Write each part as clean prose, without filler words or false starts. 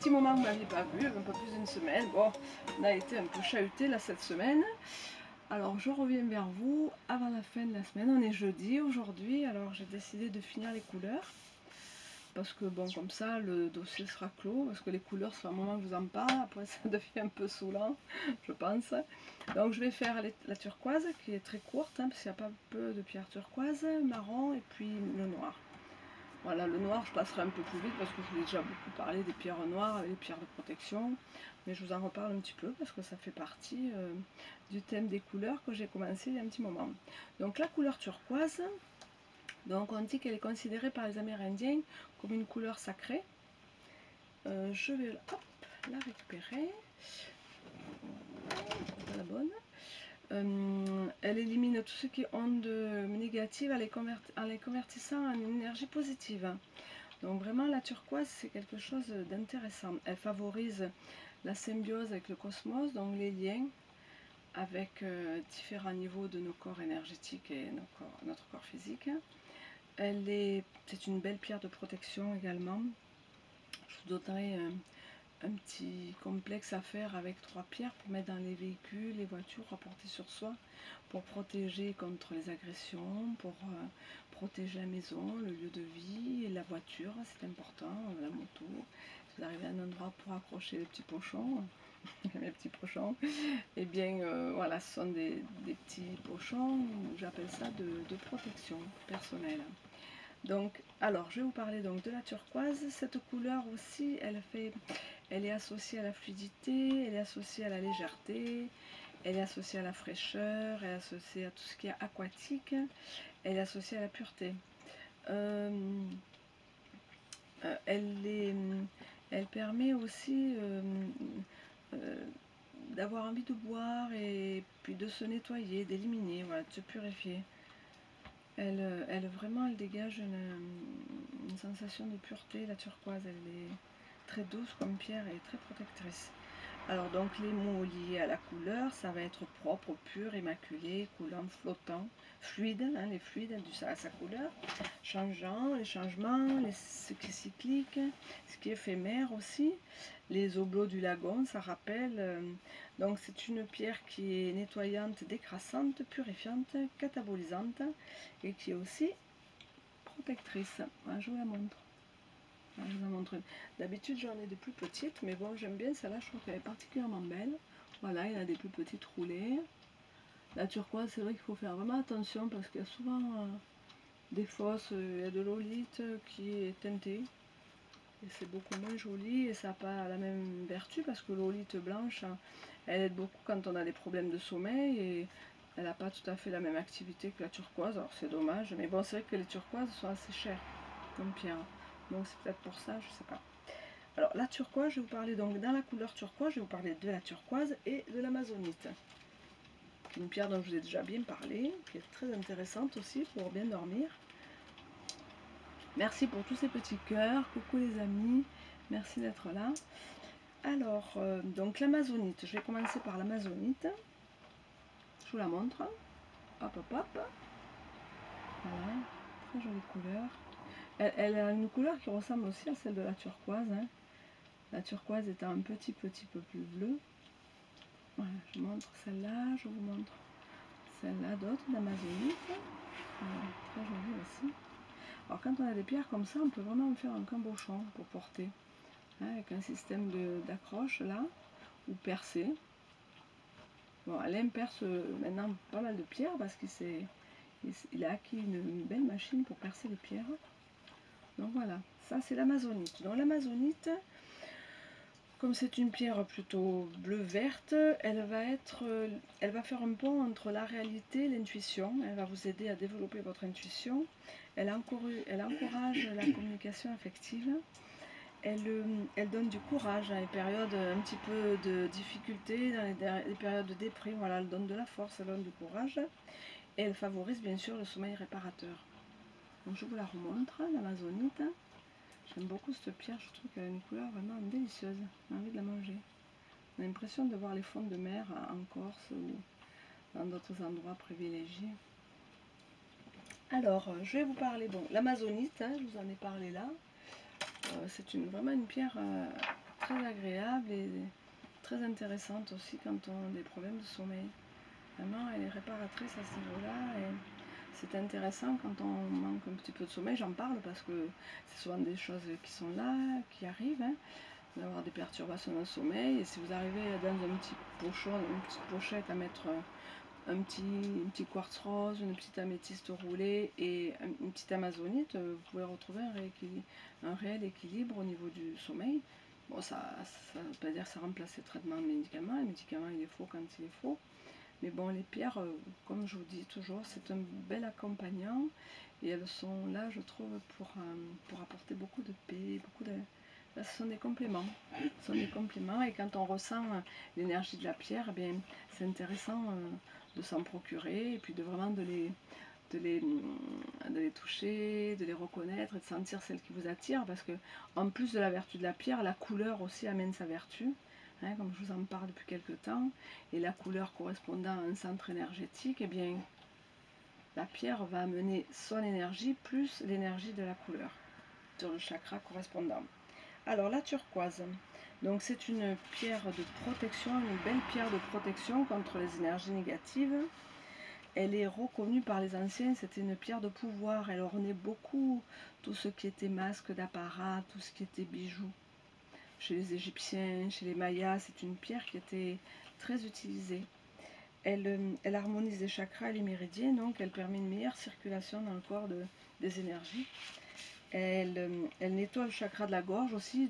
petit moment que vous ne m'aviez pas vu, un peu plus d'une semaine. Bon, on a été un peu chahuté là cette semaine. Alors je reviens vers vous avant la fin de la semaine. On est jeudi aujourd'hui, alors j'ai décidé de finir les couleurs. Parce que bon, comme ça le dossier sera clos, parce que les couleurs, c'est un moment que je vous en parle, après ça devient un peu saoulant, je pense. Donc je vais faire la turquoise qui est très courte, parce qu'il n'y a pas peu de pierres turquoise, marron et puis le noir. Voilà, le noir je passerai un peu plus vite parce que je vous ai déjà beaucoup parlé des pierres noires, les pierres de protection, mais je vous en reparle un petit peu parce que ça fait partie du thème des couleurs que j'ai commencé il y a un petit moment. Donc la couleur turquoise, donc on dit qu'elle est considérée par les Amérindiens comme une couleur sacrée. Je vais la récupérer. Voilà, la bonne. Elle élimine tout ce qui est ondes négatives en les convertissant en énergie positive. Donc vraiment la turquoise c'est quelque chose d'intéressant. Elle favorise la symbiose avec le cosmos, donc les liens avec différents niveaux de nos corps énergétiques et notre corps physique. C'est une belle pierre de protection également. Je vous donnerai un petit complexe à faire avec 3 pierres pour mettre dans les véhicules, les voitures, à porter sur soi, pour protéger contre les agressions, pour protéger la maison, le lieu de vie, et la voiture, c'est important, la moto. Si vous arrivez à un endroit pour accrocher les petits pochons, mes petits pochons, et bien voilà, ce sont des petits pochons, j'appelle ça de protection personnelle. Donc, alors, je vais vous parler donc de la turquoise. Cette couleur aussi, elle est associée à la fluidité, elle est associée à la légèreté, elle est associée à la fraîcheur, elle est associée à tout ce qui est aquatique, elle est associée à la pureté. Elle permet aussi d'avoir envie de boire et puis de se nettoyer, d'éliminer, voilà, de se purifier. Elle dégage une sensation de pureté. La turquoise, elle est très douce comme pierre et très protectrice. Alors donc les mots liés à la couleur, ça va être propre, pur, immaculé, coulant, flottant, fluide, les fluides à sa couleur, changeant, les changements, ce qui est cyclique, ce qui est éphémère aussi, les oblos du lagon, ça rappelle. Donc c'est une pierre qui est nettoyante, décrassante, purifiante, catabolisante et qui est aussi protectrice. Voilà, je vous la montre. Je vous en montre une. D'habitude j'en ai des plus petites, mais bon j'aime bien celle-là, je trouve qu'elle est particulièrement belle. Voilà, il y a des plus petites roulées. La turquoise, c'est vrai qu'il faut faire vraiment attention parce qu'il y a souvent des fausses, il y a de l'olite qui est teintée. Et c'est beaucoup moins joli et ça n'a pas la même vertu parce que l'olite blanche, elle aide beaucoup quand on a des problèmes de sommeil et elle n'a pas tout à fait la même activité que la turquoise, alors c'est dommage. Mais bon, c'est vrai que les turquoises sont assez chères comme pierre. Donc c'est peut-être pour ça, je sais pas. Alors la turquoise, je vais vous parler donc dans la couleur turquoise, je vais vous parler de la turquoise et de l'amazonite. Une pierre dont je vous ai déjà bien parlé, qui est très intéressante aussi pour bien dormir. Merci pour tous ces petits cœurs, coucou les amis, merci d'être là. Alors, donc l'amazonite, je vais commencer par l'amazonite. Je vous la montre. Hop, hop, hop. Voilà, très jolie couleur. Elle a une couleur qui ressemble aussi à celle de la turquoise. La turquoise étant un petit peu plus bleu. Voilà, je montre celle-là, je vous montre celle-là d'autres d'amazonite. Voilà, très jolie aussi. Alors quand on a des pierres comme ça, on peut vraiment en faire un cabochon pour porter. Avec un système d'accroche là, ou percé. Bon, Alain perce maintenant pas mal de pierres parce qu'il a acquis une belle machine pour percer les pierres. Donc voilà, ça c'est l'amazonite. Donc l'amazonite, comme c'est une pierre plutôt bleu-verte, elle va faire un pont entre la réalité et l'intuition. Elle va vous aider à développer votre intuition. Elle encourage la communication affective. Elle donne du courage dans les périodes un petit peu de difficulté, dans les périodes de déprime. Voilà, elle donne de la force, elle donne du courage. Et elle favorise bien sûr le sommeil réparateur. Donc je vous la remontre, l'amazonite. J'aime beaucoup cette pierre, je trouve qu'elle a une couleur vraiment délicieuse. J'ai envie de la manger. On a l'impression de voir les fonds de mer en Corse ou dans d'autres endroits privilégiés. Alors, je vais vous parler, bon, l'amazonite, je vous en ai parlé là. C'est vraiment une pierre très agréable et très intéressante aussi quand on a des problèmes de sommeil. Vraiment, elle est réparatrice à ce niveau-là et c'est intéressant quand on manque un petit peu de sommeil. J'en parle parce que c'est souvent des choses qui sont là, qui arrivent, hein, d'avoir des perturbations dans le sommeil. Et si vous arrivez dans un petit pochon, une petite pochette à mettre un petit quartz rose, une petite améthyste roulée et une petite amazonite, vous pouvez retrouver un réel équilibre au niveau du sommeil. Bon, ça ne veut pas dire que ça remplace les traitements de médicaments. Les médicaments, il est faux quand il est faux. Mais bon, les pierres, comme je vous dis toujours, c'est un bel accompagnant. Et elles sont là, je trouve, pour apporter beaucoup de paix, Là, ce sont des compléments. Ce sont des compléments. Et quand on ressent l'énergie de la pierre, eh bien, c'est intéressant de s'en procurer et puis de vraiment de les toucher, de les reconnaître et de sentir celle qui vous attire. Parce que en plus de la vertu de la pierre, la couleur aussi amène sa vertu. Hein, comme je vous en parle depuis quelques temps, et la couleur correspondant à un centre énergétique, eh bien, la pierre va amener son énergie plus l'énergie de la couleur sur le chakra correspondant. Alors la turquoise, donc c'est une pierre de protection, une belle pierre de protection contre les énergies négatives. Elle est reconnue par les anciens, c'était une pierre de pouvoir, elle ornait beaucoup tout ce qui était masque d'apparat, tout ce qui était bijoux. Chez les Égyptiens, chez les Mayas, c'est une pierre qui était très utilisée. Elle harmonise les chakras et les méridiens, donc elle permet une meilleure circulation dans le corps des énergies. Elle nettoie le chakra de la gorge aussi,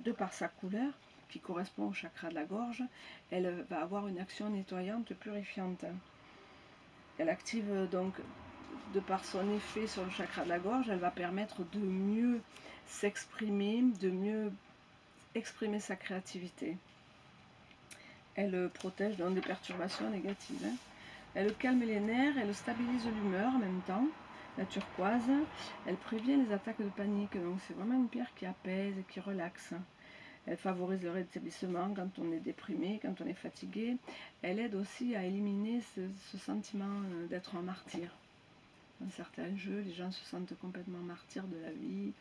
de par sa couleur, qui correspond au chakra de la gorge. Elle va avoir une action nettoyante, purifiante. Elle active donc, de par son effet sur le chakra de la gorge, elle va permettre de mieux s'exprimer, de mieux exprimer sa créativité. Elle protège donc des perturbations négatives. Hein. Elle calme les nerfs, elle stabilise l'humeur en même temps. La turquoise, elle prévient les attaques de panique. Donc c'est vraiment une pierre qui apaise et qui relaxe. Elle favorise le rétablissement quand on est déprimé, quand on est fatigué. Elle aide aussi à éliminer ce sentiment d'être un martyr. Dans certains jeux, les gens se sentent complètement martyrs de la vie.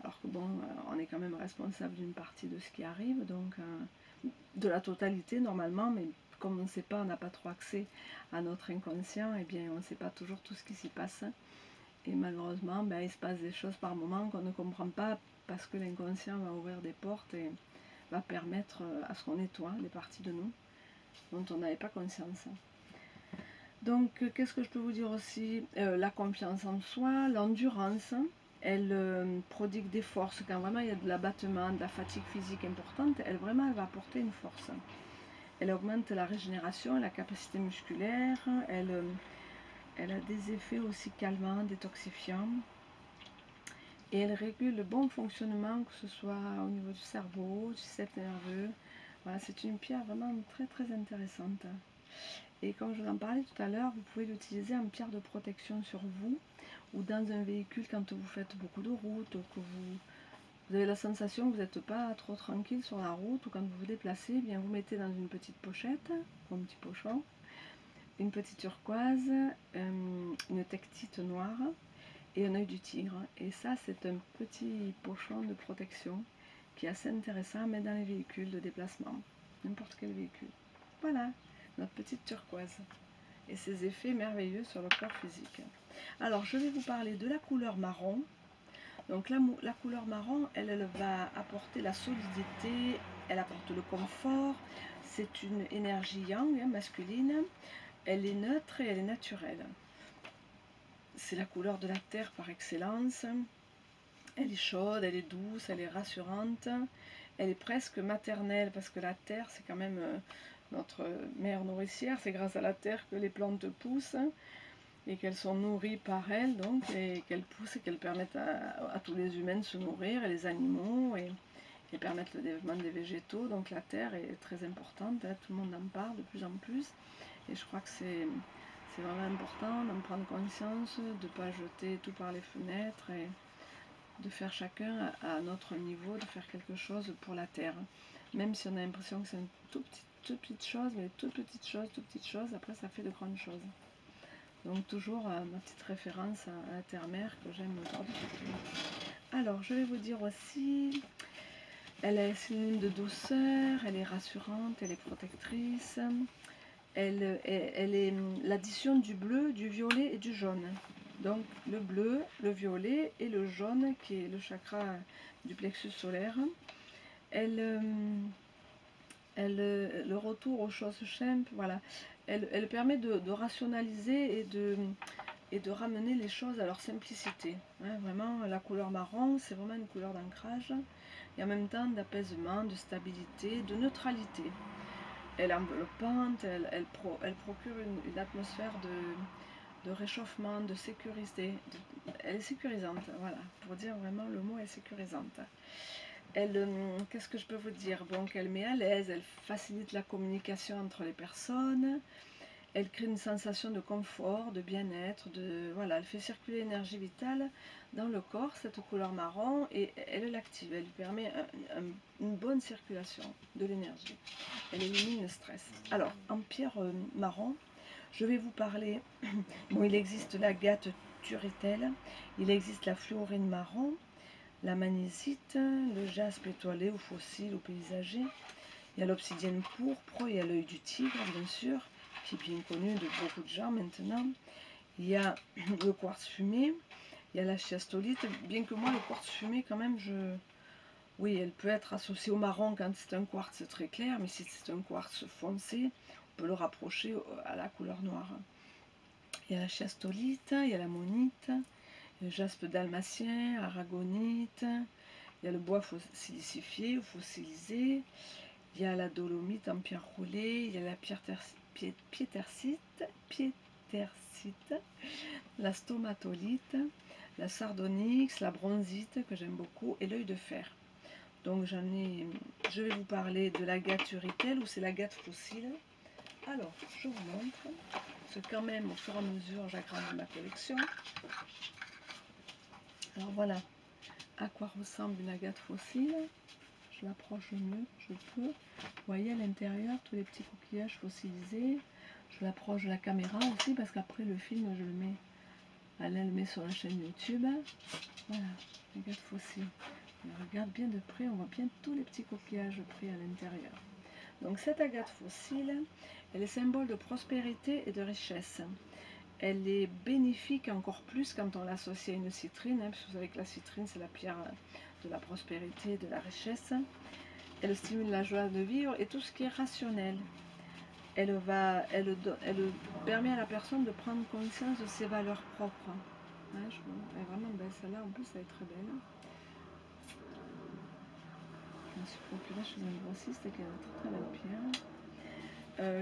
Alors que bon, on est quand même responsable d'une partie de ce qui arrive, donc de la totalité normalement, mais comme on ne sait pas, on n'a pas trop accès à notre inconscient, et bien on ne sait pas toujours tout ce qui s'y passe. Et malheureusement, ben, il se passe des choses par moments qu'on ne comprend pas parce que l'inconscient va ouvrir des portes et va permettre à ce qu'on nettoie des parties de nous dont on n'avait pas conscience. Donc, qu'est-ce que je peux vous dire aussi? La confiance en soi, l'endurance. Elle prodigue des forces. Quand vraiment il y a de l'abattement, de la fatigue physique importante, elle va apporter une force. Elle augmente la régénération, la capacité musculaire. Elle a des effets aussi calmants, détoxifiants. Et elle régule le bon fonctionnement, que ce soit au niveau du cerveau, du système nerveux. Voilà, c'est une pierre vraiment très très intéressante. Et comme je vous en parlais tout à l'heure, vous pouvez l'utiliser en pierre de protection sur vous ou dans un véhicule quand vous faites beaucoup de route, que vous avez la sensation que vous n'êtes pas trop tranquille sur la route ou quand vous vous déplacez, eh bien vous mettez dans une petite pochette ou un petit pochon, une petite turquoise, une tectite noire et un œil du tigre. Et ça, c'est un petit pochon de protection qui est assez intéressant à mettre dans les véhicules de déplacement, n'importe quel véhicule. Voilà, notre petite turquoise et ses effets merveilleux sur le corps physique. Alors, je vais vous parler de la couleur marron. Donc, la couleur marron, elle va apporter la solidité, elle apporte le confort. C'est une énergie yang, masculine. Elle est neutre et elle est naturelle. C'est la couleur de la terre par excellence. Elle est chaude, elle est douce, elle est rassurante. Elle est presque maternelle parce que la terre, c'est quand même notre mère nourricière. C'est grâce à la terre que les plantes poussent et qu'elles sont nourries par elle, donc, et qu'elles poussent et qu'elles permettent à tous les humains de se nourrir et les animaux et permettent le développement des végétaux. Donc la terre est très importante, hein, tout le monde en parle de plus en plus et je crois que c'est vraiment important d'en prendre conscience, de ne pas jeter tout par les fenêtres et de faire chacun à notre niveau, de faire quelque chose pour la terre. Même si on a l'impression que c'est une toute petite chose, mais toute petite chose, après ça fait de grandes choses. Donc toujours ma petite référence à la terre-mère que j'aime par-dessus tout. Alors je vais vous dire aussi Elle est synonyme de douceur, elle est rassurante, elle est protectrice. Elle est l'addition du bleu, du violet et du jaune. Donc le bleu, le violet et le jaune qui est le chakra du plexus solaire. Le retour aux choses simples, voilà. Elle permet de rationaliser et de ramener les choses à leur simplicité. Hein, vraiment, la couleur marron, c'est vraiment une couleur d'ancrage et en même temps d'apaisement, de stabilité, de neutralité. Elle est enveloppante, elle procure une atmosphère de réchauffement, de sécurité. Elle est sécurisante, voilà, pour dire vraiment le mot est sécurisante. Qu'est-ce que je peux vous dire? Bon, qu'elle met à l'aise, elle facilite la communication entre les personnes, elle crée une sensation de confort, de bien-être, voilà, elle fait circuler l'énergie vitale dans le corps, cette couleur marron, et elle l'active, elle lui permet une bonne circulation de l'énergie. Elle élimine le stress. Alors, en pierre marron, je vais vous parler, bon, il existe l'agate turritelle, il existe la fluorine marron, la magnézite, le jaspe étoilé ou fossile ou paysager, il y a l'obsidienne pourpre, il y a l'œil du tigre, bien sûr, qui est bien connu de beaucoup de gens maintenant. Il y a le quartz fumé, il y a la chiastolite, bien que moi, le quartz fumé, quand même, oui, elle peut être associée au marron quand c'est un quartz très clair, mais si c'est un quartz foncé, on peut le rapprocher à la couleur noire. Il y a la chiastolite, il y a la monite, le jaspe dalmatien, aragonite, il y a le bois silicifié ou fossilisé, il y a la dolomite en pierre roulée, il y a la piétersite, la stomatolite, la sardonyx, la bronzite que j'aime beaucoup et l'œil de fer. Donc je vais vous parler de l'agate turritelle ou c'est l'agate fossile. Alors, je vous montre, parce que quand même au fur et à mesure j'agrandis ma collection. Alors voilà à quoi ressemble une agate fossile. Je l'approche mieux, je peux. Vous voyez à l'intérieur tous les petits coquillages fossilisés. Je l'approche de la caméra aussi parce qu'après le film je le mets, elle le met sur la chaîne YouTube. Voilà, agate fossile. On regarde bien de près, on voit bien tous les petits coquillages pris à l'intérieur. Donc cette agate fossile, elle est symbole de prospérité et de richesse. Elle est bénéfique encore plus quand on l'associe à une citrine, hein, parce que vous savez que la citrine c'est la pierre de la prospérité et de la richesse. Elle stimule la joie de vivre et tout ce qui est rationnel. Elle permet à la personne de prendre conscience de ses valeurs propres. Hein, elle est vraiment belle, celle-là en plus elle est très belle. Je me suis procurée chez un grossiste qui a une très très belle pierre.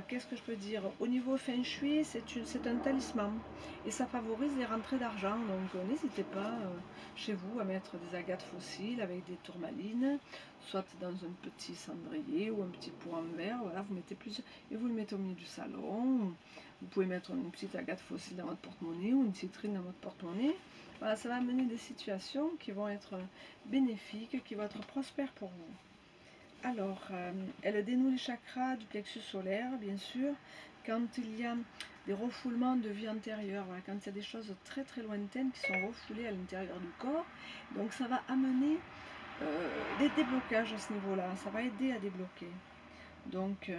Qu'est-ce que je peux dire? Au niveau feng shui, c'est un talisman et ça favorise les rentrées d'argent. Donc n'hésitez pas chez vous à mettre des agates fossiles avec des tourmalines, soit dans un petit cendrier ou un petit pot en verre. Voilà, vous mettez plusieurs et vous le mettez au milieu du salon. Vous pouvez mettre une petite agate fossile dans votre porte-monnaie ou une citrine dans votre porte-monnaie. Voilà, ça va amener des situations qui vont être bénéfiques, qui vont être prospères pour vous. Alors, elle dénoue les chakras du plexus solaire, bien sûr, quand il y a des refoulements de vie antérieure, voilà, quand il y a des choses très très lointaines qui sont refoulées à l'intérieur du corps. Donc ça va amener des déblocages à ce niveau-là, ça va aider à débloquer. Donc,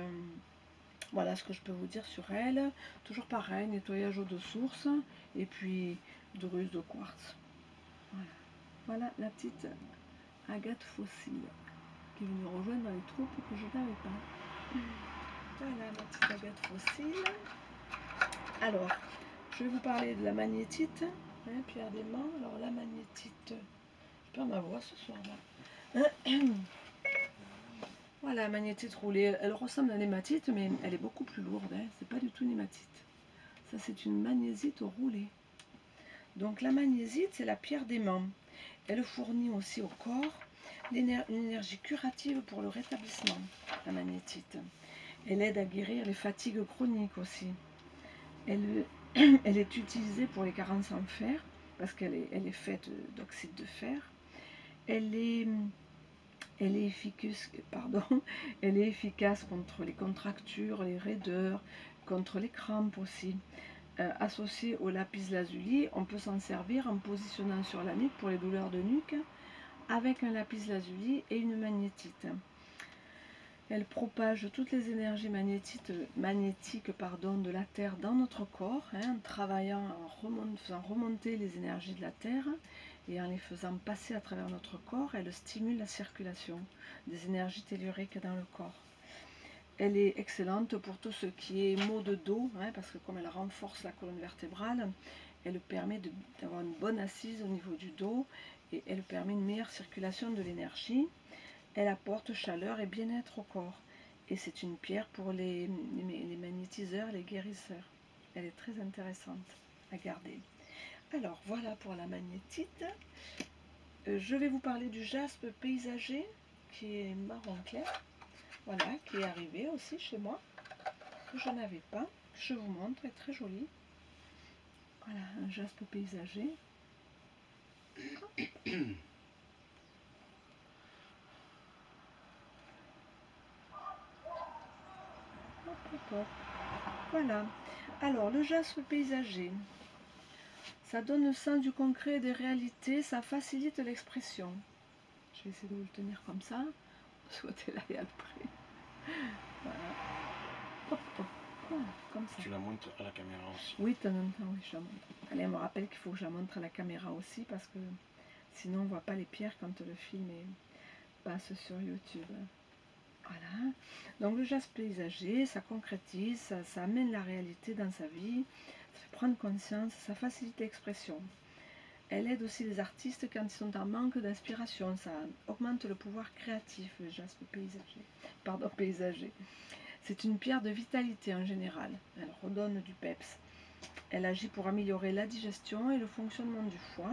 voilà ce que je peux vous dire sur elle. Toujours pareil, nettoyage eau de source, et puis druse de quartz. Voilà, voilà la petite agate fossile qui est venue rejoindre dans les troupes que je n'avais pas. Voilà ma petite agate fossile. Alors, je vais vous parler de la magnétite, hein, pierre d'aimant. Alors la magnétite, je perds ma voix ce soir-là. Voilà, la magnétite roulée, elle ressemble à l'hématite, mais elle est beaucoup plus lourde, hein. C'est pas du tout une hématite. Ça, c'est une magnétite roulée. Donc la magnétite, c'est la pierre d'aimant. Elle fournit aussi au corps une énergie curative pour le rétablissement, la magnétite. Elle aide à guérir les fatigues chroniques aussi. Elle est utilisée pour les carences en fer, parce qu'elle est faite d'oxyde de fer. Elle est efficace contre les contractures, les raideurs, contre les crampes aussi. Associée au lapis lazuli, on peut s'en servir en positionnant sur la nuque pour les douleurs de nuque, avec un lapis lazuli et une magnétite. Elle propage toutes les énergies magnétiques de la Terre dans notre corps, hein, en travaillant, en faisant remonter les énergies de la Terre et en les faisant passer à travers notre corps. Elle stimule la circulation des énergies telluriques dans le corps. Elle est excellente pour tout ce qui est maux de dos, hein, parce que comme elle renforce la colonne vertébrale, elle permet d'avoir une bonne assise au niveau du dos et elle permet une meilleure circulation de l'énergie. Elle apporte chaleur et bien-être au corps. Et c'est une pierre pour les magnétiseurs, les guérisseurs. Elle est très intéressante à garder. Alors voilà pour la magnétite. Je vais vous parler du jaspe paysager qui est marron clair. Voilà, qui est arrivé aussi chez moi. Que je n'avais pas. Je vous montre, est très joli. Voilà, un jaspe paysager. Voilà. Alors, le jaspe paysager, ça donne le sens du concret et des réalités, ça facilite l'expression. Je vais essayer de vous le tenir comme ça. Ce côté-là et après. Voilà. Hop, hop. Voilà, comme ça. Tu la montres à la caméra aussi. Oui, de temps en temps, oui, je la montre. Allez, elle me rappelle qu'il faut que je la montre à la caméra aussi parce que sinon on ne voit pas les pierres quand le film passe sur YouTube. Voilà. Donc le jaspe paysager, ça concrétise, ça amène la réalité dans sa vie, ça fait prendre conscience, ça facilite l'expression. Elle aide aussi les artistes quand ils sont en manque d'inspiration, ça augmente le pouvoir créatif, le jaspe paysager. Pardon, paysager. C'est une pierre de vitalité en général, elle redonne du peps. Elle agit pour améliorer la digestion et le fonctionnement du foie.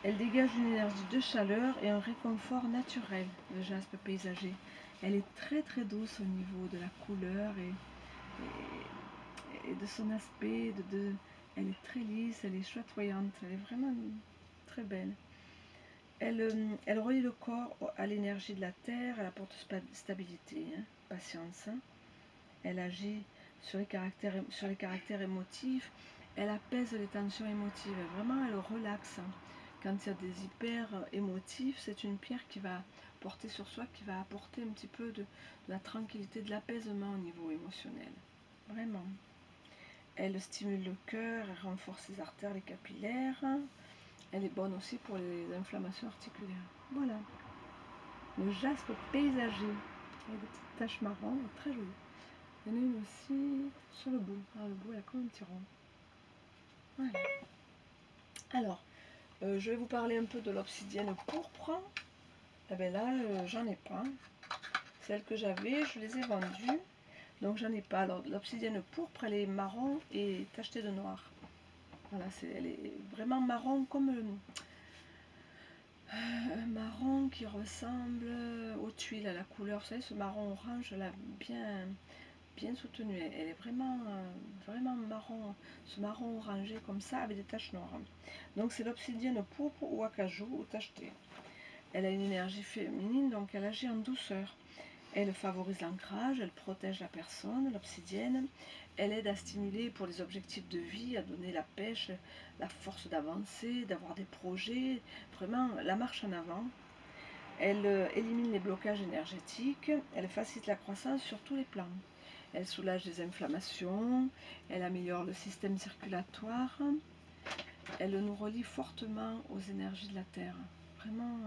Elle dégage une énergie de chaleur et un réconfort naturel, le jaspe paysager. Elle est très très douce au niveau de la couleur et de son aspect. Elle est très lisse, elle est chatoyante, elle est vraiment très belle. Elle relie le corps à l'énergie de la terre, elle apporte stabilité, hein, patience. Hein. Elle agit sur les caractères émotifs, elle apaise les tensions émotives, vraiment elle relaxe. Quand il y a des hyper émotifs, c'est une pierre qui va porter sur soi, qui va apporter un petit peu de la tranquillité, de l'apaisement au niveau émotionnel. Vraiment. Elle stimule le cœur, elle renforce les artères, les capillaires. Elle est bonne aussi pour les inflammations articulaires. Voilà. Le jaspe paysager. Il y a des petites taches marron, très jolies. Il y en a une aussi sur le bout. Ah, le bout, elle a comme un petit rond. Voilà. Alors, je vais vous parler un peu de l'obsidienne pourpre. Eh bien là, j'en ai pas. Celles que j'avais, je les ai vendues. Donc j'en ai pas. Alors l'obsidienne pourpre, elle est marron et tachetée de noir. Voilà, elle est vraiment marron comme un marron qui ressemble aux tuiles, à la couleur. Vous savez, ce marron orange, là, bien soutenu. Elle est vraiment, vraiment marron, ce marron orangé comme ça, avec des taches noires. Donc c'est l'obsidienne pourpre ou acajou ou tachetée. Elle a une énergie féminine, donc elle agit en douceur. Elle favorise l'ancrage, elle protège la personne, l'obsidienne. Elle aide à stimuler pour les objectifs de vie, à donner la pêche, la force d'avancer, d'avoir des projets, vraiment la marche en avant. Elle élimine les blocages énergétiques, elle facilite la croissance sur tous les plans. Elle soulage les inflammations, elle améliore le système circulatoire, elle nous relie fortement aux énergies de la Terre. Vraiment,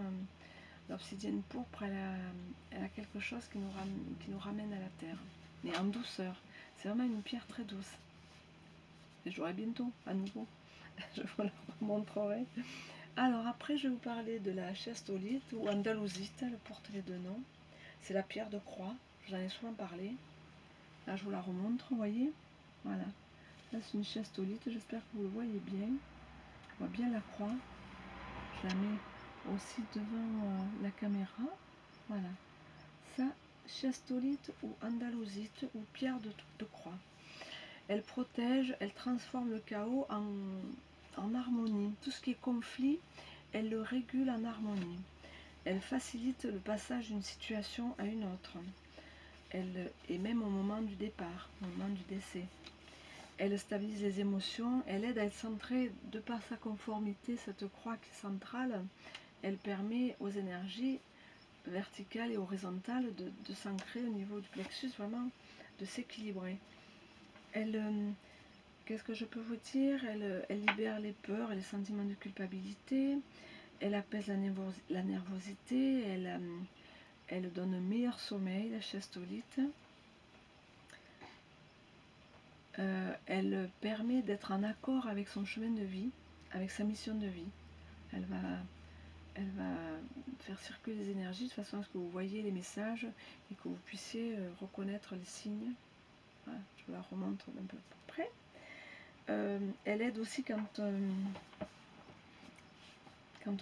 l'obsidienne pourpre, elle a quelque chose qui nous ramène à la terre, mais en douceur. C'est vraiment une pierre très douce. Et j'aurai bientôt, à nouveau. Je vous la montrerai. Alors après, je vais vous parler de la chastolite ou andalousite, elle porte les deux noms. C'est la pierre de croix, je vous en ai souvent parlé. Là, je vous la remontre, vous voyez. Voilà. Là, c'est une chastolite, j'espère que vous le voyez bien. On voit bien la croix. Je la mets aussi devant la caméra. Voilà. Ça, chastolite ou andalousite ou pierre de croix. Elle protège, elle transforme le chaos en harmonie. Tout ce qui est conflit, elle le régule en harmonie. Elle facilite le passage d'une situation à une autre. Et même au moment du départ, au moment du décès. Elle stabilise les émotions, elle aide à être centrée de par sa conformité, cette croix qui est centrale. elle permet aux énergies verticales et horizontales de s'ancrer au niveau du plexus, vraiment de s'équilibrer. Elle, qu'est-ce que je peux vous dire, elle libère les peurs et les sentiments de culpabilité, elle apaise la nervosité, elle donne un meilleur sommeil, la chastolite. Elle permet d'être en accord avec son chemin de vie, avec sa mission de vie. Elle va faire circuler les énergies de façon à ce que vous voyez les messages et que vous puissiez reconnaître les signes. Voilà, je vous la remontre d'un peu plus près. Elle aide aussi quand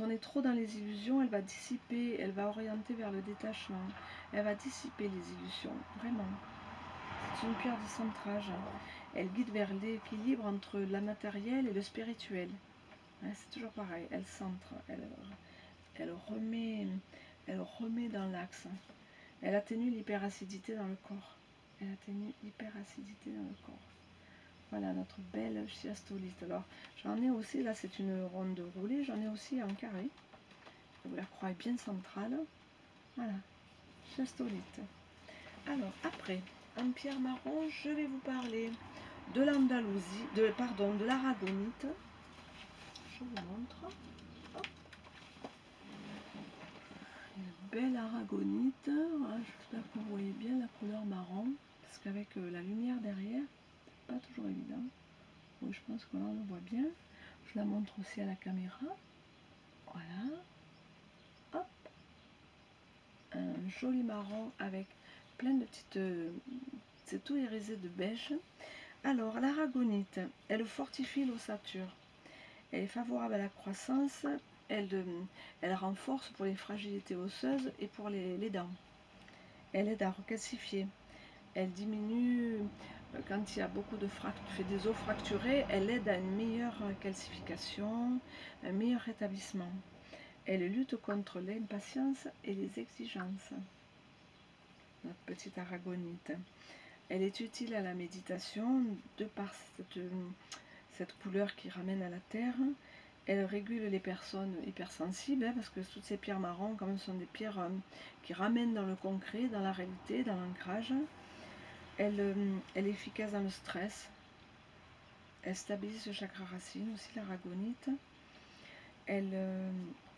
on est trop dans les illusions, elle va dissiper, elle va orienter vers le détachement. Elle va dissiper les illusions, vraiment. C'est une pierre de centrage. Elle guide vers l'équilibre entre la matérielle et le spirituel. C'est toujours pareil, elle centre, elle remet dans l'axe. Elle atténue l'hyperacidité dans le corps. Elle atténue l'hyperacidité dans le corps. Voilà notre belle chiastolite. Alors j'en ai aussi, là c'est une ronde roulée, j'en ai aussi en carré. Vous la croyez bien centrale. Voilà, chiastolite. Alors après, en pierre marron, je vais vous parler de l'Andalousie, de l'aragonite. Je vous montre. Hop. Une belle aragonite. Voilà, j'espère que vous voyez bien la couleur marron, parce qu'avec la lumière derrière, c'est pas toujours évident. Oui, je pense que là on le voit bien. Je la montre aussi à la caméra. Voilà. Hop. Un joli marron avec plein de petites... c'est tout irisé de beige. Alors, l'aragonite, elle fortifie l'ossature. Elle est favorable à la croissance. Elle renforce pour les fragilités osseuses et pour les dents. Elle aide à recalcifier. Elle diminue quand il y a beaucoup de des os fracturés. Elle aide à une meilleure calcification, un meilleur rétablissement. Elle lutte contre l'impatience et les exigences. Notre petite aragonite. Elle est utile à la méditation de par cette couleur qui ramène à la terre. Elle régule les personnes hypersensibles, parce que toutes ces pierres marron, quand même, sont des pierres qui ramènent dans le concret, dans la réalité, dans l'ancrage. Elle est efficace dans le stress. Elle stabilise le chakra racine, aussi l'aragonite. Elle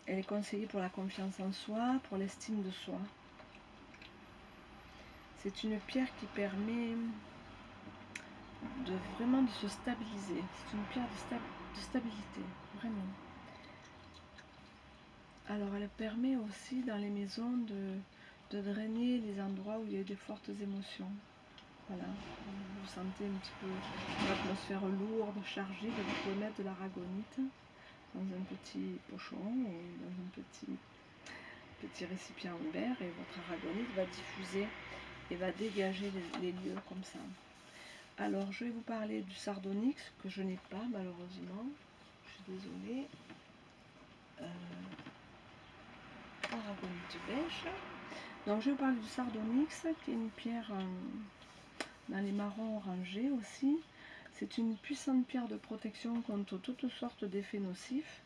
est conseillée pour la confiance en soi, pour l'estime de soi. C'est une pierre qui permet vraiment de se stabiliser. C'est une pierre de stabilité, vraiment. Alors elle permet aussi dans les maisons de drainer les endroits où il y a des fortes émotions. Voilà, vous sentez un petit peu l'atmosphère lourde, chargée, vous pouvez mettre de l'aragonite dans un petit pochon ou dans un petit récipient en verre, et votre aragonite va diffuser et va dégager les lieux comme ça. Alors je vais vous parler du sardonyx que je n'ai pas malheureusement, je suis désolée. Aragonite beige. Donc je vais vous parler du sardonyx qui est une pierre dans les marrons orangés aussi. C'est une puissante pierre de protection contre toutes sortes d'effets nocifs.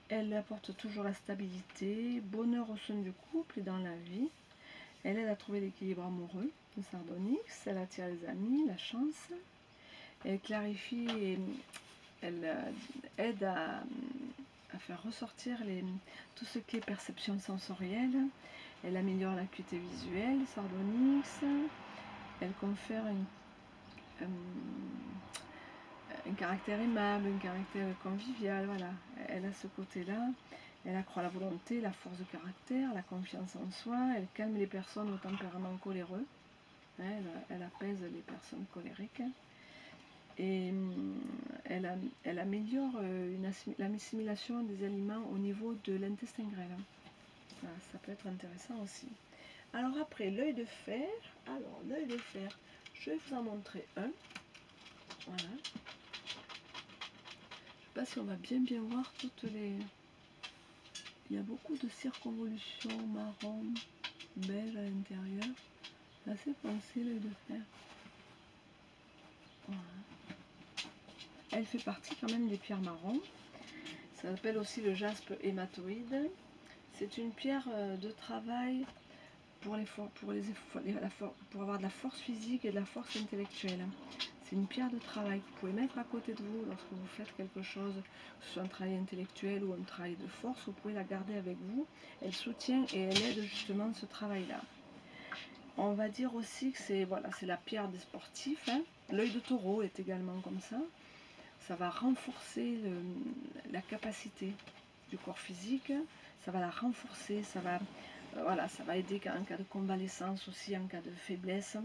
Elle apporte toujours la stabilité, bonheur au sein du couple et dans la vie. Elle aide à trouver l'équilibre amoureux, le sardonyx. Elle attire les amis, la chance. Elle clarifie et elle aide à faire ressortir tout ce qui est perception sensorielle. Elle améliore l'acuité visuelle, sardonyx. Elle confère un caractère aimable, un caractère convivial, voilà. Elle a ce côté-là. Elle accroît la volonté, la force de caractère, la confiance en soi. Elle calme les personnes au tempérament coléreux. Elle apaise les personnes colériques. Et elle améliore l'assimilation des aliments au niveau de l'intestin grêle. Voilà, ça peut être intéressant aussi. Alors après, l'œil de fer. Alors, l'œil de fer, je vais vous en montrer un. Voilà. Je ne sais pas si on va bien voir toutes les... Il y a beaucoup de circonvolutions marron, beige à l'intérieur. C'est assez foncé l'œil de fer. Voilà. Elle fait partie quand même des pierres marron. Ça s'appelle aussi le jaspe hématoïde. C'est une pierre de travail pour pour avoir de la force physique et de la force intellectuelle. C'est une pierre de travail que vous pouvez mettre à côté de vous lorsque vous faites quelque chose, que ce soit un travail intellectuel ou un travail de force, vous pouvez la garder avec vous. Elle soutient et elle aide justement ce travail-là. On va dire aussi que c'est voilà, c'est la pierre des sportifs. Hein. L'œil de taureau est également comme ça. Ça va renforcer la capacité du corps physique, ça va la renforcer, ça va, voilà, ça va aider en cas de convalescence aussi, en cas de faiblesse.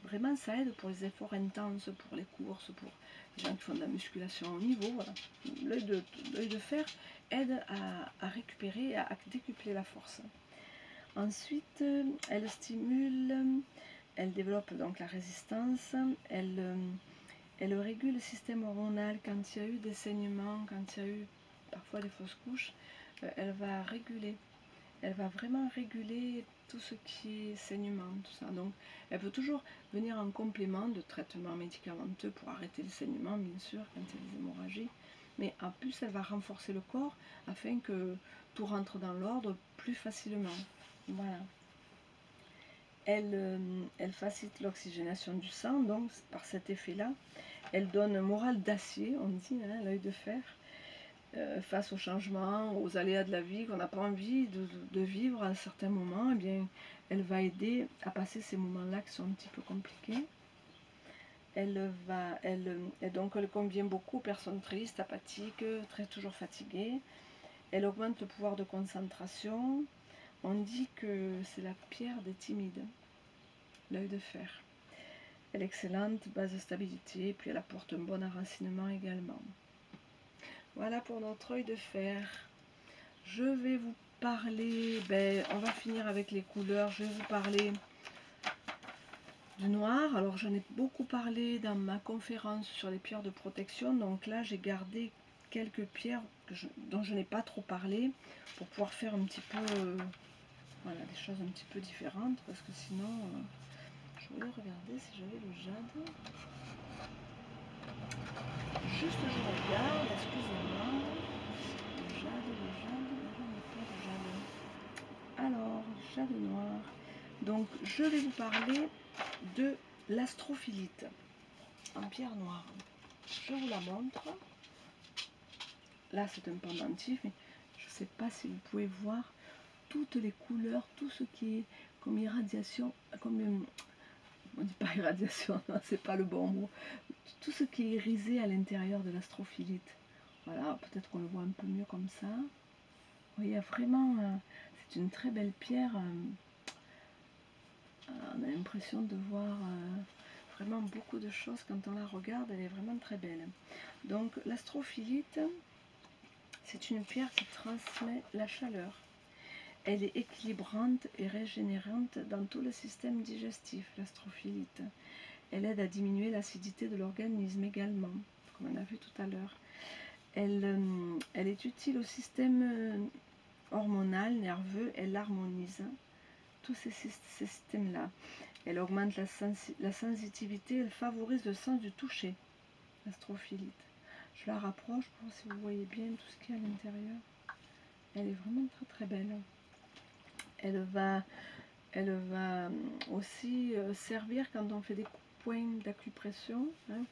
Vraiment, ça aide pour les efforts intenses, pour les courses, pour les gens qui font de la musculation au niveau. Voilà. L'œil de fer aide à récupérer, à décupler la force. Ensuite, elle stimule, elle développe donc la résistance, elle régule le système hormonal quand il y a eu des saignements, quand il y a eu parfois des fausses couches, elle va réguler. Elle va vraiment réguler tout ce qui est saignement, tout ça. Donc, elle peut toujours venir en complément de traitements médicamenteux pour arrêter le saignement, bien sûr, quand il y a des hémorragies. Mais en plus, elle va renforcer le corps afin que tout rentre dans l'ordre plus facilement. Voilà. Elle facilite l'oxygénation du sang, donc par cet effet-là, elle donne un moral d'acier, on dit, hein, l'œil de fer, face aux changements, aux aléas de la vie qu'on n'a pas envie de vivre à un certain moment. Eh bien, elle va aider à passer ces moments-là qui sont un petit peu compliqués. Donc elle convient beaucoup aux personnes tristes, apathiques, toujours fatiguées. Elle augmente le pouvoir de concentration. On dit que c'est la pierre des timides, l'œil de fer. Elle est excellente, base de stabilité, puis elle apporte un bon enracinement également. Voilà pour notre œil de fer. Je vais vous parler, on va finir avec les couleurs. Je vais vous parler du noir. Alors j'en ai beaucoup parlé dans ma conférence sur les pierres de protection. Donc là j'ai gardé quelques pierres dont je n'ai pas trop parlé pour pouvoir faire un petit peu, voilà, des choses un petit peu différentes. Parce que sinon, je voulais regarder si j'avais le jade. Juste je regarde, excusez-moi. Le jade, je n'ai pas de jade. Alors, jade noir. Donc, je vais vous parler de l'astrophilite en pierre noire. Je vous la montre. Là, c'est un pendentif, mais je ne sais pas si vous pouvez voir toutes les couleurs, tout ce qui est comme irradiation, comme on dit pas irradiation, c'est pas le bon mot. Tout ce qui est irisé à l'intérieur de l'astrophilite. Voilà, peut-être qu'on le voit un peu mieux comme ça. Vous voyez, vraiment, c'est une très belle pierre. On a l'impression de voir vraiment beaucoup de choses quand on la regarde. Elle est vraiment très belle. Donc, l'astrophilite, c'est une pierre qui transmet la chaleur. Elle est équilibrante et régénérante dans tout le système digestif, l'astrophilite. Elle aide à diminuer l'acidité de l'organisme également, comme on a vu tout à l'heure. Elle est utile au système hormonal, nerveux, elle harmonise tous ces systèmes-là. Elle augmente la sensitivité, elle favorise le sens du toucher, l'astrophilite. Je la rapproche pour voir si vous voyez bien tout ce qu'il y a à l'intérieur. Elle est vraiment très très belle. Elle va aussi servir quand on fait des points d'acupression. Hein,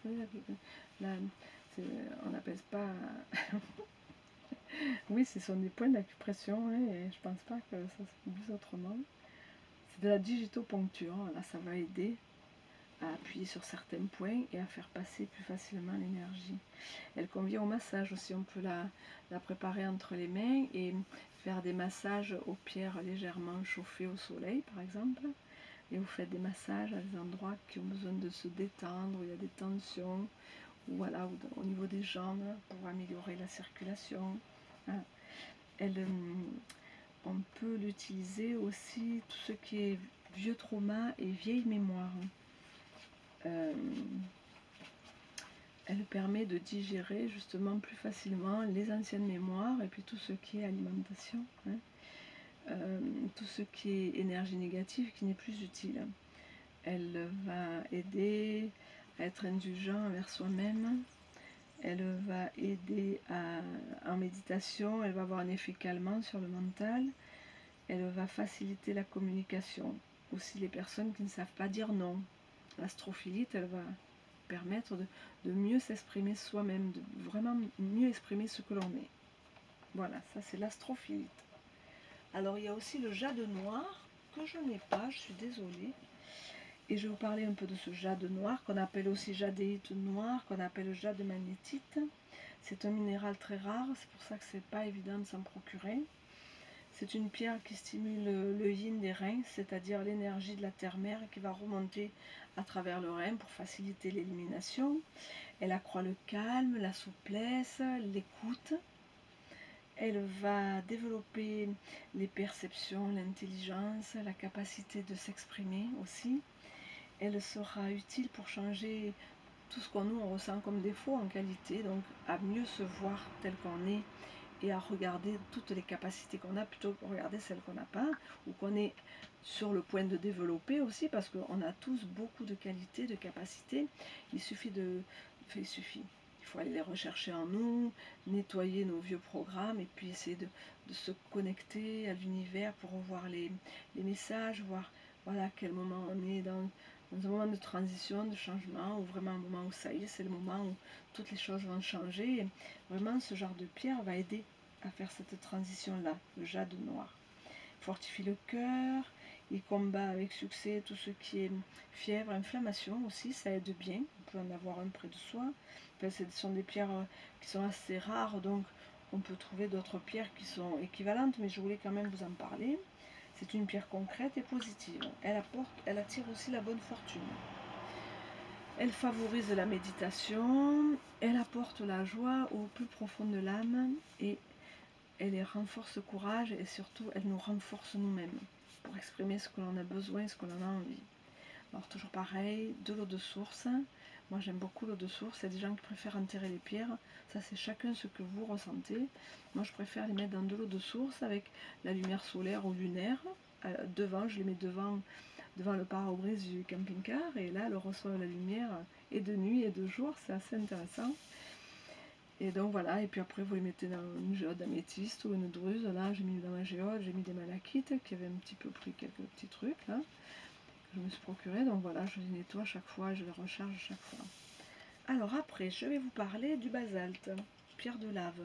on n'appelle pas... oui, ce sont des points d'acupression, hein, et je pense pas que ça se dise autrement. C'est de la digitoponcture. Là, ça va aider à appuyer sur certains points et à faire passer plus facilement l'énergie. Elle convient au massage aussi. On peut la préparer entre les mains et faire des massages aux pierres légèrement chauffées au soleil, par exemple. Et vous faites des massages à des endroits qui ont besoin de se détendre, où il y a des tensions, ou voilà, au niveau des jambes, pour améliorer la circulation. Hein. On peut l'utiliser aussi, tout ce qui est vieux trauma et vieille mémoire. Elle permet de digérer justement plus facilement les anciennes mémoires et puis tout ce qui est alimentation, hein. Tout ce qui est énergie négative qui n'est plus utile. Elle va aider à être indulgent envers soi-même. Elle va aider en méditation, elle va avoir un effet calmant sur le mental. Elle va faciliter la communication. Aussi les personnes qui ne savent pas dire non. L'astrophilite, elle va permettre de mieux s'exprimer soi-même, de vraiment mieux exprimer ce que l'on est. Voilà, ça c'est l'astrophilite. Alors il y a aussi le jade noir, que je n'ai pas, je suis désolée. Et je vais vous parler un peu de ce jade noir, qu'on appelle aussi jadéite noir, qu'on appelle jade magnétite. C'est un minéral très rare, c'est pour ça que c'est pas évident de s'en procurer. C'est une pierre qui stimule le yin des reins, c'est-à-dire l'énergie de la terre-mère qui va remonter à travers le rein pour faciliter l'élimination. Elle accroît le calme, la souplesse, l'écoute. Elle va développer les perceptions, l'intelligence, la capacité de s'exprimer aussi. Elle sera utile pour changer tout ce qu'on nous on ressent comme défaut en qualité, donc à mieux se voir tel qu'on est et à regarder toutes les capacités qu'on a plutôt que regarder celles qu'on n'a pas ou qu'on est sur le point de développer aussi, parce qu'on a tous beaucoup de qualités, de capacités. Il suffit de... Enfin, il faut aller les rechercher en nous, nettoyer nos vieux programmes et puis essayer de se connecter à l'univers pour revoir les messages, voir voilà à quel moment on est dans un moment de transition, de changement, ou vraiment un moment où ça y est, c'est le moment où toutes les choses vont changer. Et vraiment, ce genre de pierre va aider à faire cette transition-là, le jade noir. Il fortifie le cœur, il combat avec succès tout ce qui est fièvre, inflammation aussi, ça aide bien. On peut en avoir un près de soi. Enfin, ce sont des pierres qui sont assez rares, donc on peut trouver d'autres pierres qui sont équivalentes, mais je voulais quand même vous en parler. C'est une pierre concrète et positive. Elle attire aussi la bonne fortune. Elle favorise la méditation. Elle apporte la joie au plus profond de l'âme. Et elle renforce le courage et surtout, elle nous renforce nous-mêmes pour exprimer ce que l'on a besoin, ce que l'on a envie. Alors toujours pareil, de l'eau de source. Moi j'aime beaucoup l'eau de source. Il y a des gens qui préfèrent enterrer les pierres. Ça c'est chacun ce que vous ressentez. Moi je préfère les mettre dans de l'eau de source avec la lumière solaire ou lunaire. Devant, je les mets devant le pare-brise du camping-car. Et là elle reçoit la lumière et de nuit et de jour. C'est assez intéressant. Et donc voilà, et puis après vous les mettez dans une géode d'améthyste ou une druse. Là j'ai mis dans ma géode, j'ai mis des malachites qui avaient un petit peu pris quelques petits trucs là. Je me suis procuré, donc voilà, je les nettoie chaque fois, je les recharge chaque fois. Alors après, je vais vous parler du basalte, pierre de lave.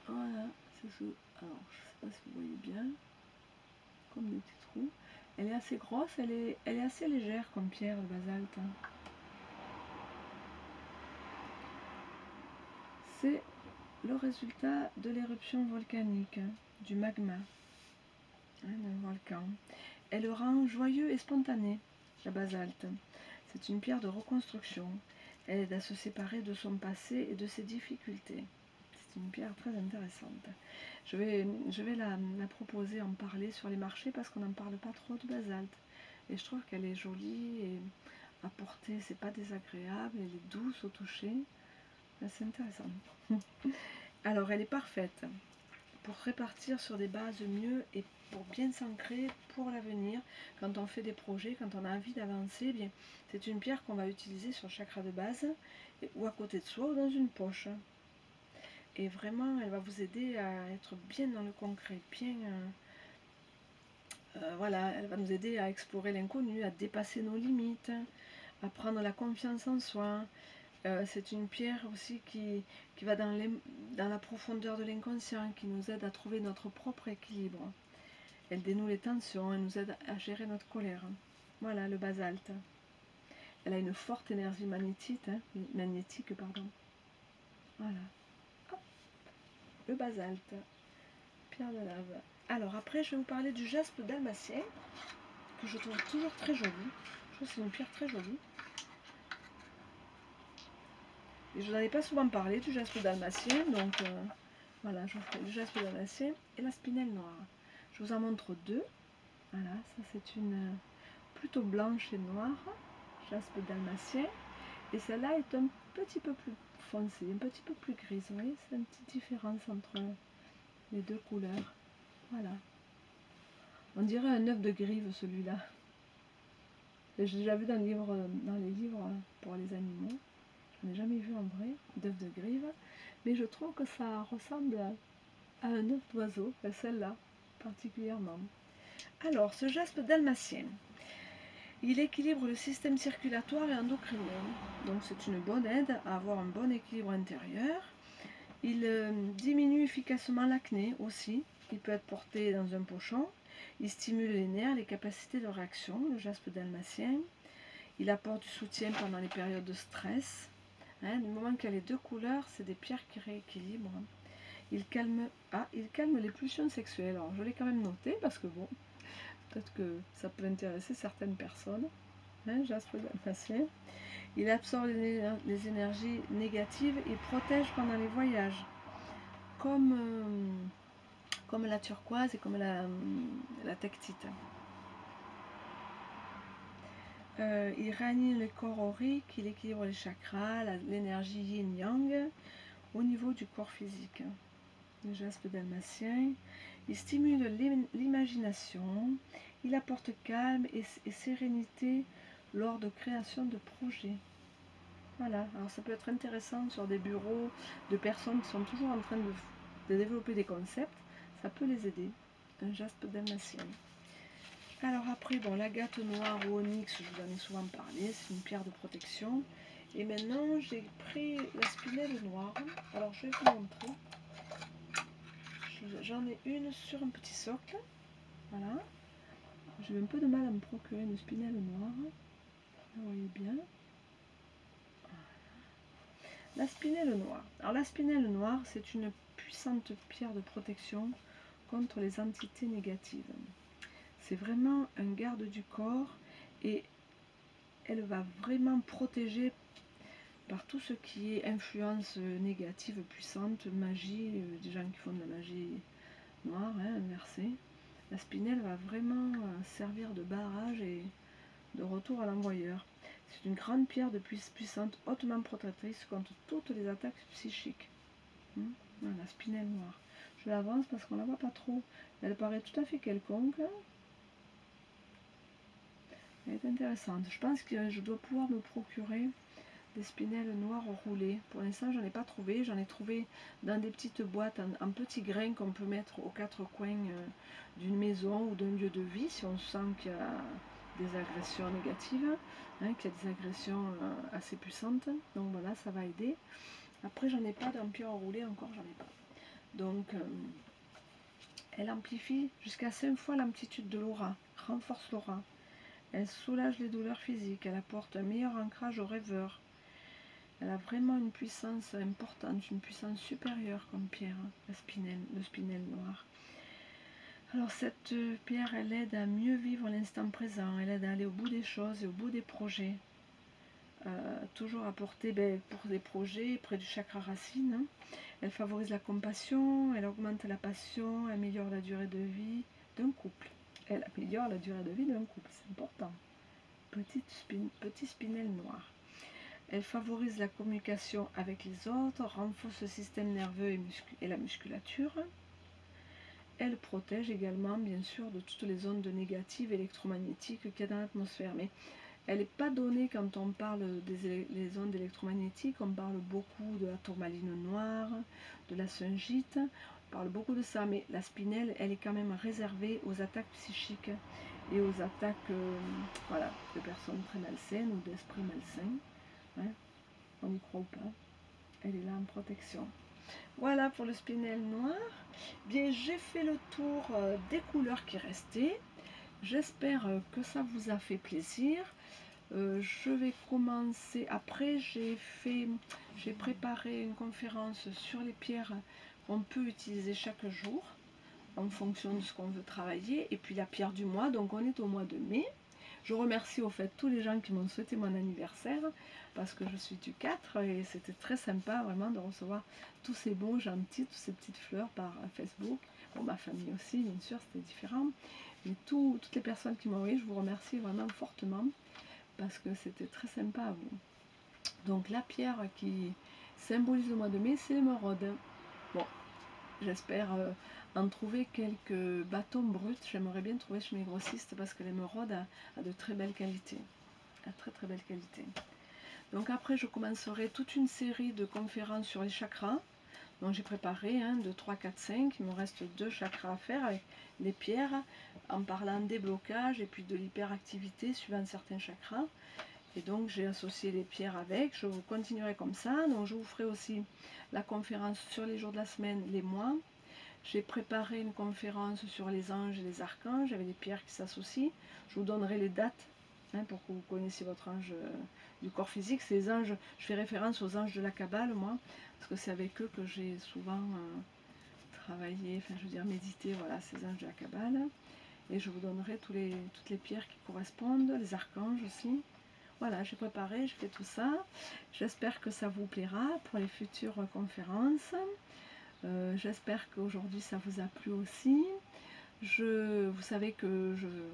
Voilà, c'est ce. Alors, je sais pas si vous voyez bien, comme des petits trous. Elle est assez grosse, elle est assez légère comme pierre, le basalte. C'est le résultat de l'éruption volcanique, du magma, d'un volcan. Elle le rend joyeux et spontané, la basalte. C'est une pierre de reconstruction. Elle aide à se séparer de son passé et de ses difficultés. C'est une pierre très intéressante. Je vais la proposer, en parler sur les marchés parce qu'on n'en parle pas trop de basalte. Et je trouve qu'elle est jolie et à porter, c'est pas désagréable, elle est douce au toucher. C'est intéressant. Alors elle est parfaite pour répartir sur des bases mieux et pour bien s'ancrer pour l'avenir. Quand on fait des projets, quand on a envie d'avancer, bien c'est une pierre qu'on va utiliser sur le chakra de base ou à côté de soi ou dans une poche. Et vraiment, elle va vous aider à être bien dans le concret, bien... voilà, elle va nous aider à explorer l'inconnu, à dépasser nos limites, à prendre la confiance en soi. C'est une pierre aussi qui va dans la profondeur de l'inconscient, qui nous aide à trouver notre propre équilibre. Elle dénoue les tensions, elle nous aide à gérer notre colère. Voilà, le basalte. Elle a une forte énergie magnétique. Voilà. Hop, le basalte, pierre de lave. Alors après, je vais vous parler du jaspe dalmatien, que je trouve toujours très joli. Je trouve que c'est une pierre très jolie. Et je n'en ai pas souvent parlé du jaspe dalmatien, donc voilà, je vous ferai le jaspe dalmatien et la spinelle noire. Je vous en montre deux. Voilà, ça c'est une plutôt blanche et noire, jaspe dalmatien. Et celle-là est un petit peu plus foncée, un petit peu plus grise. Vous voyez, c'est une petite différence entre les deux couleurs. Voilà. On dirait un œuf de grive celui-là. J'ai déjà vu dans les livres pour les animaux. Je n'ai jamais vu en vrai d'œuf de grive. Mais je trouve que ça ressemble à un œuf d'oiseau, celle-là particulièrement. Alors, ce jaspe dalmatien, il équilibre le système circulatoire et endocrinien. Donc c'est une bonne aide à avoir un bon équilibre intérieur. Il diminue efficacement l'acné aussi. Il peut être porté dans un pochon. Il stimule les nerfs, les capacités de réaction, le jaspe dalmatien. Il apporte du soutien pendant les périodes de stress. Du moment qu'il y a les deux couleurs, c'est des pierres qui rééquilibrent. Il calme les pulsions sexuelles. Alors je l'ai quand même noté parce que bon, peut-être que ça peut intéresser certaines personnes. Jaspe dalmatien. Il absorbe les énergies négatives et protège pendant les voyages. Comme la turquoise et comme la tectite. Il réanime le corps aurique, il équilibre les chakras, l'énergie yin-yang au niveau du corps physique. Le jaspe dalmatien, il stimule l'imagination, il apporte calme et sérénité lors de création de projets. Voilà, alors ça peut être intéressant sur des bureaux de personnes qui sont toujours en train de développer des concepts, ça peut les aider. Un jaspe dalmatien. Alors après, bon, l'agate noire ou onyx, je vous en ai souvent parlé, c'est une pierre de protection. Et maintenant, j'ai pris la spinelle noire. Alors je vais vous montrer. J'en ai une sur un petit socle. Voilà. J'ai un peu de mal à me procurer une spinelle noire. Vous voyez bien. La spinelle noire. Alors la spinelle noire, c'est une puissante pierre de protection contre les entités négatives. C'est vraiment un garde du corps et elle va vraiment protéger par tout ce qui est influence négative puissante, magie, des gens qui font de la magie noire, inversée. La spinelle va vraiment servir de barrage et de retour à l'envoyeur. C'est une grande pierre de puissante, hautement protectrice contre toutes les attaques psychiques. Voilà, la spinelle noire. Je l'avance parce qu'on ne la voit pas trop. Elle paraît tout à fait quelconque. Elle est intéressante. Je pense que je dois pouvoir me procurer des spinelles noires roulées. Pour l'instant, j'en ai pas trouvé. J'en ai trouvé dans des petites boîtes en petits grains qu'on peut mettre aux quatre coins d'une maison ou d'un lieu de vie si on sent qu'il y a des agressions négatives, qu'il y a des agressions assez puissantes. Donc voilà, ça va aider. Après, j'en ai pas d'un pierre roulée encore, j'en ai pas. Donc, elle amplifie jusqu'à 5 fois l'amplitude de l'aura, renforce l'aura. Elle soulage les douleurs physiques, elle apporte un meilleur ancrage aux rêveurs. Elle a vraiment une puissance importante, une puissance supérieure comme pierre, le spinel noir. Alors cette pierre, elle aide à mieux vivre l'instant présent, elle aide à aller au bout des choses et au bout des projets. Toujours apporter pour des projets près du chakra racine. Elle favorise la compassion, elle augmente la passion, améliore la durée de vie d'un couple. Elle améliore la durée de vie d'un couple, c'est important. Petit spinel noir. Elle favorise la communication avec les autres, renforce le système nerveux et la musculature. Elle protège également, bien sûr, de toutes les ondes négatives électromagnétiques qu'il y a dans l'atmosphère. Mais elle n'est pas donnée quand on parle des ondes électromagnétiques. On parle beaucoup de la tourmaline noire, de la syngite. On parle beaucoup de ça, mais la spinelle, elle est quand même réservée aux attaques psychiques et aux attaques de personnes très malsaines ou d'esprits malsains. On y croit ou pas, elle est là en protection. Voilà pour le spinel noir. Bien, j'ai fait le tour des couleurs qui restaient. J'espère que ça vous a fait plaisir. Je vais commencer. Après, j'ai préparé une conférence sur les pierres qu'on peut utiliser chaque jour en fonction de ce qu'on veut travailler. Et puis la pierre du mois, donc on est au mois de mai. Je remercie au fait tous les gens qui m'ont souhaité mon anniversaire parce que je suis du 4 et c'était très sympa vraiment de recevoir tous ces beaux gentils, toutes ces petites fleurs par Facebook. Bon, ma famille aussi, bien sûr, c'était différent. Mais toutes les personnes qui m'ont envoyé, je vous remercie vraiment fortement parce que c'était très sympa à vous. Donc la pierre qui symbolise le mois de mai, c'est l'émeraude. Bon, j'espère en trouver quelques bâtons bruts. J'aimerais bien trouver chez mes grossistes parce que l'émeraude a de très belles qualités. A très très belle qualité. Donc après je commencerai toute une série de conférences sur les chakras. Donc j'ai préparé 1, 2, 3, 4, 5. Il me reste 2 chakras à faire avec les pierres, en parlant des blocages et puis de l'hyperactivité suivant certains chakras. Et donc j'ai associé les pierres avec, je vous continuerai comme ça. Donc je vous ferai aussi la conférence sur les jours de la semaine, les mois. J'ai préparé une conférence sur les anges et les archanges, avec des pierres qui s'associent. Je vous donnerai les dates pour que vous connaissiez votre ange du corps physique. C'est les anges, je fais référence aux anges de la Kabbale, moi, parce que c'est avec eux que j'ai souvent travaillé, enfin je veux dire médité, voilà, ces anges de la Kabbale. Et je vous donnerai toutes les pierres qui correspondent, les archanges aussi. Voilà, j'ai préparé, j'ai fait tout ça. J'espère que ça vous plaira pour les futures conférences. J'espère qu'aujourd'hui ça vous a plu aussi. Vous savez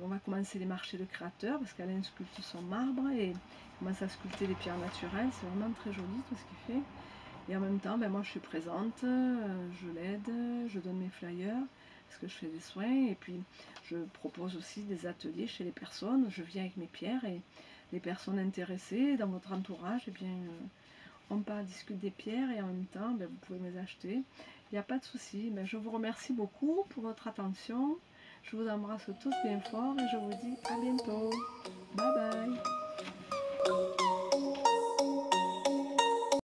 on va commencer les marchés de créateurs parce qu'Alain sculpte son marbre et commence à sculpter des pierres naturelles. C'est vraiment très joli tout ce qu'il fait. Et en même temps, ben, moi je suis présente, je l'aide, je donne mes flyers parce que je fais des soins et puis je propose aussi des ateliers chez les personnes. Je viens avec mes pierres et les personnes intéressées dans votre entourage, eh bien, on discute des pierres et en même temps, ben, vous pouvez me les acheter. Il n'y a pas de souci. Ben, je vous remercie beaucoup pour votre attention. Je vous embrasse tous bien fort et je vous dis à bientôt. Bye bye.